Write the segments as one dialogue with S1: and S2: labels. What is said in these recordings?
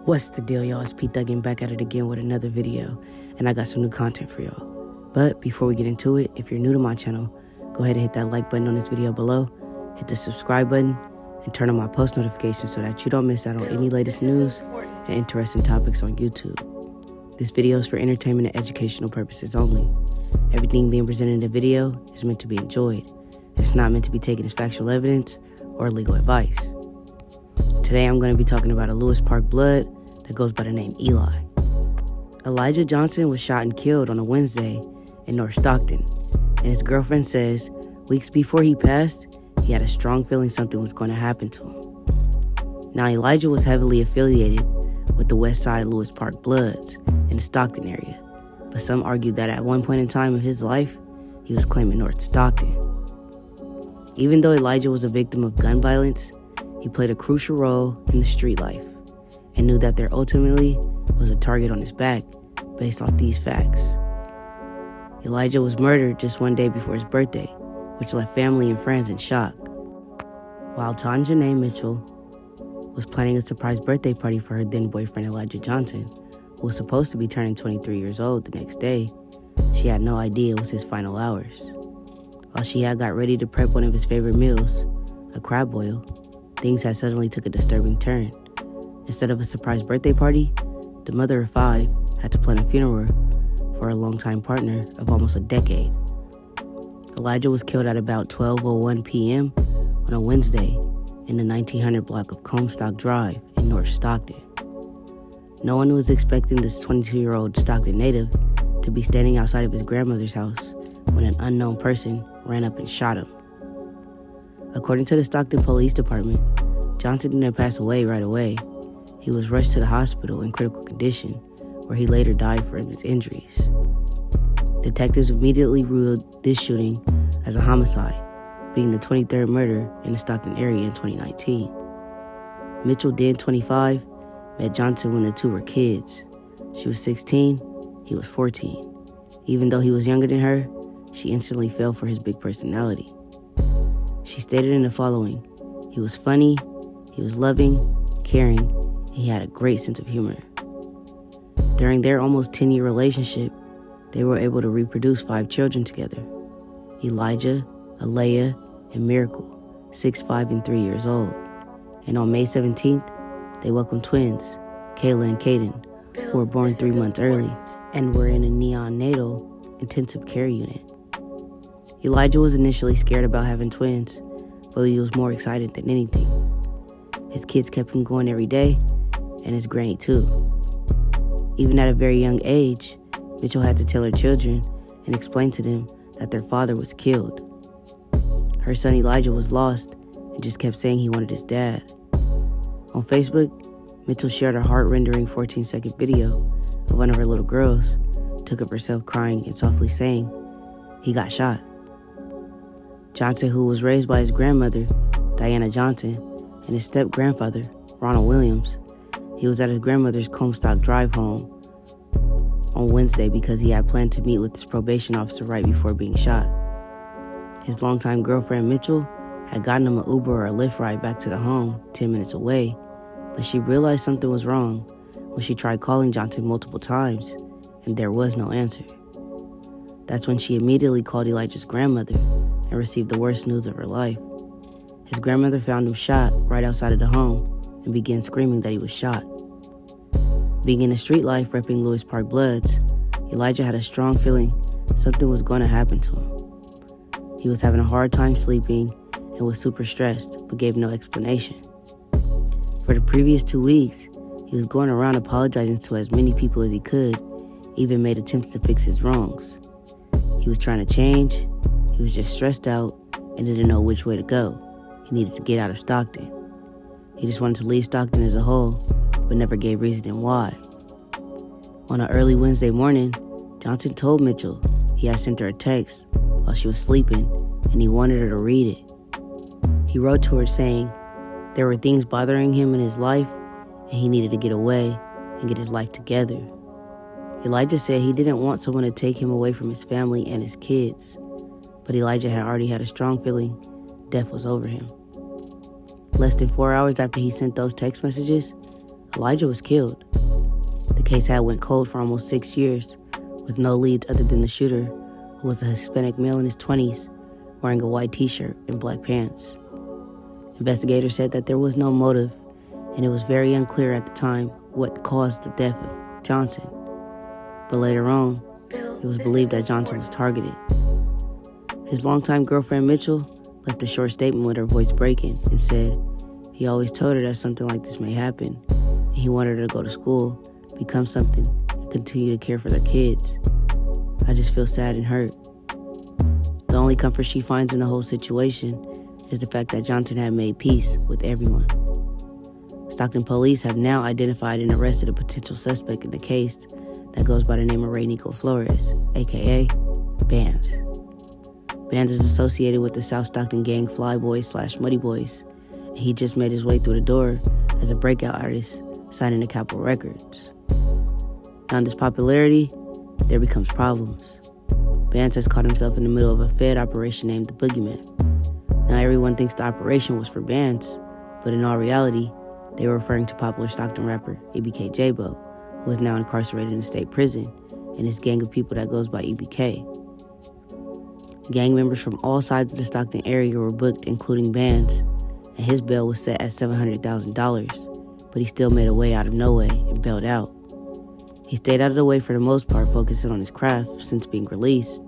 S1: What's the deal, y'all? It's P Thuggin back at it again with another video, and I got some new content for y'all. But before we get into it, if you're new to my channel, go ahead and hit that like button on this video below, hit the subscribe button, and turn on my post notifications so that you don't miss out on any latest news and interesting topics on YouTube. This video is for entertainment and educational purposes only. Everything being presented in the video is meant to be enjoyed. It's not meant to be taken as factual evidence or legal advice. Today I'm going to be talking about a Lewis Park blood that goes by the name Eli. Elijah Johnson was shot and killed on a Wednesday in North Stockton, and his girlfriend says weeks before he passed, he had a strong feeling something was going to happen to him. Now, Elijah was heavily affiliated with the West Side Lewis Park Bloods in the Stockton area, but some argue that at one point in time of his life, he was claiming North Stockton. Even though Elijah was a victim of gun violence, he played a crucial role in the street life and knew that there ultimately was a target on his back based off these facts. Elijah was murdered just one day before his birthday, which left family and friends in shock. While Tonjanae Mitchell was planning a surprise birthday party for her then boyfriend Elijah Johnson, who was supposed to be turning 23 years old the next day, she had no idea it was his final hours. While she had got ready to prep one of his favorite meals, a crab boil, things had suddenly took a disturbing turn. Instead of a surprise birthday party, the mother of 5 had to plan a funeral for a longtime partner of almost a decade. Elijah was killed at about 12:01 p.m. on a Wednesday in the 1900 block of Comstock Drive in North Stockton. No one was expecting this 22-year-old Stockton native to be standing outside of his grandmother's house when an unknown person ran up and shot him. According to the Stockton Police Department, Johnson didn't pass away right away. He was rushed to the hospital in critical condition, where he later died from his injuries. Detectives immediately ruled this shooting as a homicide, being the 23rd murder in the Stockton area in 2019. Mitchell, then 25, met Johnson when the two were kids. She was 16, he was 14. Even though he was younger than her, she instantly fell for his big personality. She stated in the following: he was funny, he was loving, caring, and he had a great sense of humor. During their almost 10-year relationship, they were able to reproduce 5 children together: Elijah, Alea, and Miracle, 6, 5, and 3 years old. And on May 17th, they welcomed twins, Kayla and Caden, who were born 3 months early and were in a neonatal intensive care unit. Elijah was initially scared about having twins, but he was more excited than anything. His kids kept him going every day, and his granny too. Even at a very young age, Mitchell had to tell her children and explain to them that their father was killed. Her son Elijah was lost and just kept saying he wanted his dad. On Facebook, Mitchell shared a heart-rendering 14-second video of one of her little girls, took of herself crying and softly saying, "He got shot." Johnson, who was raised by his grandmother, Diana Johnson, and his step-grandfather, Ronald Williams, he was at his grandmother's Comstock Drive home on Wednesday because he had planned to meet with his probation officer right before being shot. His longtime girlfriend, Mitchell, had gotten him an Uber or a Lyft ride back to the home 10 minutes away, but she realized something was wrong when she tried calling Johnson multiple times, and there was no answer. That's when she immediately called Elijah's grandmother and received the worst news of her life. His grandmother found him shot right outside of the home and began screaming that he was shot. Being in the street life repping Lewis Park Bloods, Elijah had a strong feeling something was going to happen to him. He was having a hard time sleeping and was super stressed, but gave no explanation. For the previous 2 weeks, he was going around apologizing to as many people as he could, even made attempts to fix his wrongs. He was trying to change. He was just stressed out and didn't know which way to go. He needed to get out of Stockton. He just wanted to leave Stockton as a whole, but never gave reason why. On an early Wednesday morning, Johnson told Mitchell he had sent her a text while she was sleeping, and he wanted her to read it. He wrote to her saying there were things bothering him in his life, and he needed to get away and get his life together. Elijah said he didn't want someone to take him away from his family and his kids, but Elijah had already had a strong feeling death was over him. Less than 4 hours after he sent those text messages, Elijah was killed. The case had went cold for almost 6 years, with no leads other than the shooter, who was a Hispanic male in his 20s, wearing a white t-shirt and black pants. Investigators said that there was no motive, and it was very unclear at the time what caused the death of Johnson. But later on, it was believed that Johnson was targeted. His longtime girlfriend Mitchell left a short statement with her voice breaking and said he always told her that something like this may happen, and he wanted her to go to school, become something, and continue to care for their kids. I just feel sad and hurt. The only comfort she finds in the whole situation is the fact that Johnson had made peace with everyone. Stockton police have now identified and arrested a potential suspect in the case that goes by the name of Ray Nico Flores, aka BKANDZ. BKANDZ is associated with the South Stockton gang Flyboys/Muddy Boys, and he just made his way through the door as a breakout artist, signing to Capitol Records. Now in this popularity, there becomes problems. BKANDZ has caught himself in the middle of a Fed operation named the Boogeyman. Now everyone thinks the operation was for BKANDZ, but in all reality, they were referring to popular Stockton rapper EBK J-Bo, who is now incarcerated in a state prison, and his gang of people that goes by EBK. Gang members from all sides of the Stockton area were booked, including BKANDZ, and his bail was set at $700,000, but he still made a way out of no way and bailed out. He stayed out of the way for the most part, focusing on his craft since being released,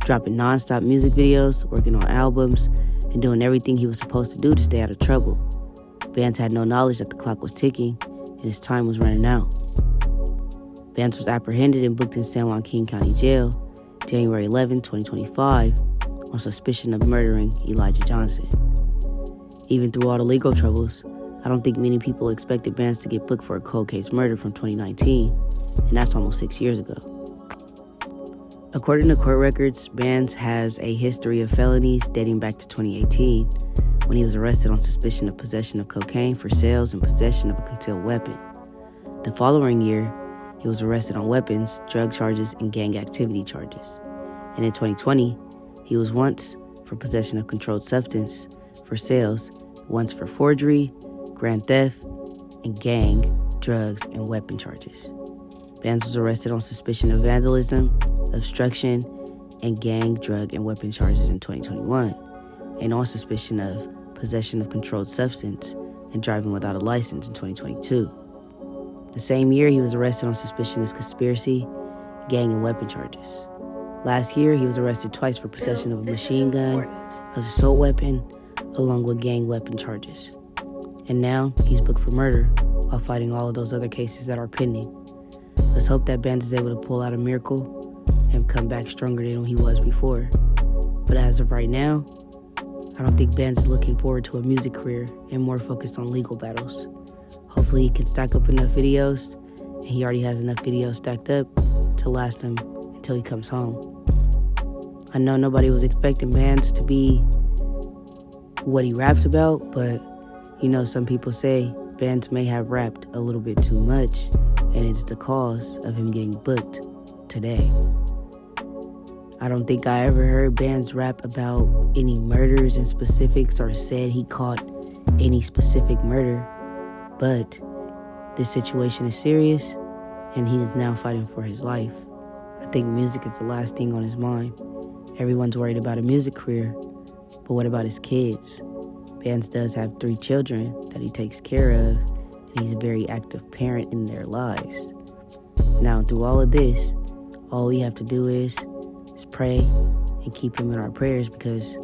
S1: dropping non-stop music videos, working on albums, and doing everything he was supposed to do to stay out of trouble. BKANDZ had no knowledge that the clock was ticking and his time was running out. BKANDZ was apprehended and booked in San Joaquin County Jail January 11, 2025 on suspicion of murdering Elijah Johnson. Even through all the legal troubles, I don't think many people expected BKANDZ to get booked for a cold case murder from 2019, and that's almost 6 years ago. According to court records, BKANDZ has a history of felonies dating back to 2018, when he was arrested on suspicion of possession of cocaine for sales and possession of a concealed weapon. The following year, he was arrested on weapons, drug charges, and gang activity charges. And in 2020, he was once for possession of controlled substance for sales, once for forgery, grand theft, and gang, drugs, and weapon charges. BKANDZ was arrested on suspicion of vandalism, obstruction, and gang, drug, and weapon charges in 2021, and on suspicion of possession of controlled substance and driving without a license in 2022. The same year, he was arrested on suspicion of conspiracy, gang, and weapon charges. Last year, he was arrested twice for possession of a machine gun, an assault weapon, along with gang weapon charges. And now, he's booked for murder while fighting all of those other cases that are pending. Let's hope that BKANDZ is able to pull out a miracle and come back stronger than he was before. But as of right now, I don't think BKANDZ is looking forward to a music career and more focused on legal battles. Hopefully he can stack up enough videos, and he already has enough videos stacked up to last him until he comes home. I know nobody was expecting BKANDZ to be what he raps about, but you know, some people say BKANDZ may have rapped a little bit too much, and it's the cause of him getting booked today. I don't think I ever heard BKANDZ rap about any murders in specifics or said he caught any specific murder, but this situation is serious, and he is now fighting for his life. I think music is the last thing on his mind. Everyone's worried about a music career, but what about his kids? BKANDZ does have 3 children that he takes care of, and he's a very active parent in their lives. Now, through all of this, all we have to do is pray and keep him in our prayers, because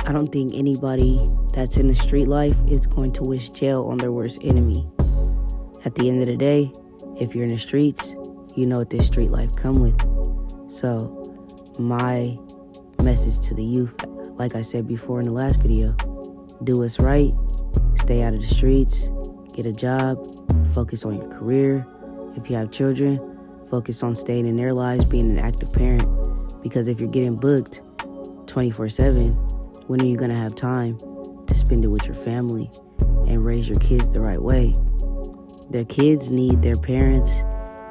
S1: I don't think anybody that's in the street life is going to wish jail on their worst enemy. At the end of the day, if you're in the streets, you know what this street life come with. So my message to the youth, like I said before in the last video, do what's right, stay out of the streets, get a job, focus on your career. If you have children, focus on staying in their lives, being an active parent. Because if you're getting booked 24/7, when are you going to have time to spend it with your family and raise your kids the right way? Their kids need their parents,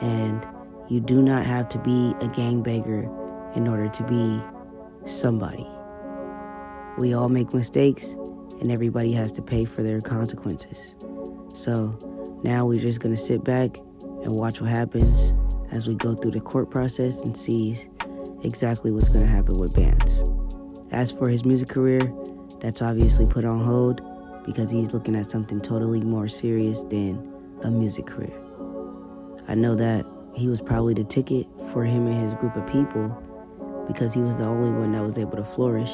S1: and you do not have to be a gangbanger in order to be somebody. We all make mistakes, and everybody has to pay for their consequences. So Now we're just gonna sit back and watch what happens as we go through the court process and see exactly what's gonna happen with Bandz. As for his music career, that's obviously put on hold because he's looking at something totally more serious than a music career. I know that he was probably the ticket for him and his group of people because he was the only one that was able to flourish.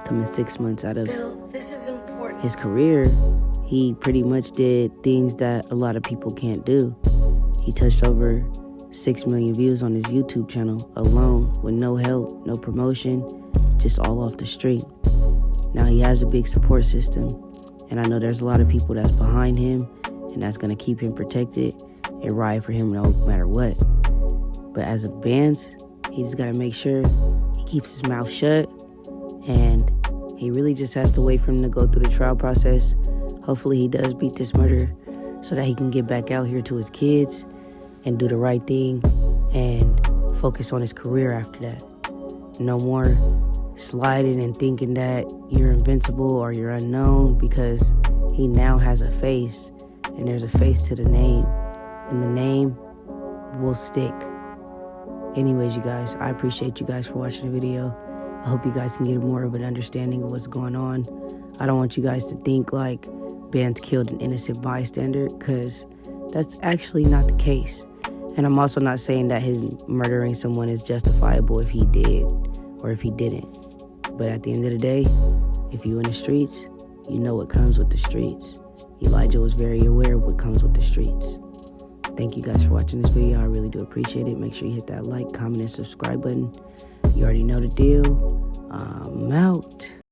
S1: Coming 6 months out of his career, he pretty much did things that a lot of people can't do. He touched over 6 million views on his YouTube channel alone with no help, no promotion, just all off the street. Now he has a big support system, and I know there's a lot of people that's behind him and that's gonna keep him protected and ride for him no matter what. But as of Bandz, he just gotta make sure he keeps his mouth shut, and he really just has to wait for him to go through the trial process. Hopefully he does beat this murder so that he can get back out here to his kids and do the right thing and focus on his career after that. No more sliding and thinking that you're invincible or you're unknown, because he now has a face, and there's a face to the name, and the name will stick. Anyways, you guys, I appreciate you guys for watching the video. I hope you guys can get more of an understanding of what's going on. I don't want you guys to think like Bandz killed an innocent bystander, because that's actually not the case. And I'm also not saying that his murdering someone is justifiable if he did or if he didn't. But at the end of the day, if you're in the streets, you know what comes with the streets. Elijah was very aware of what comes with the streets. Thank you guys for watching this video. I really do appreciate it. Make sure you hit that like, comment, and subscribe button. You already know the deal. I'm out.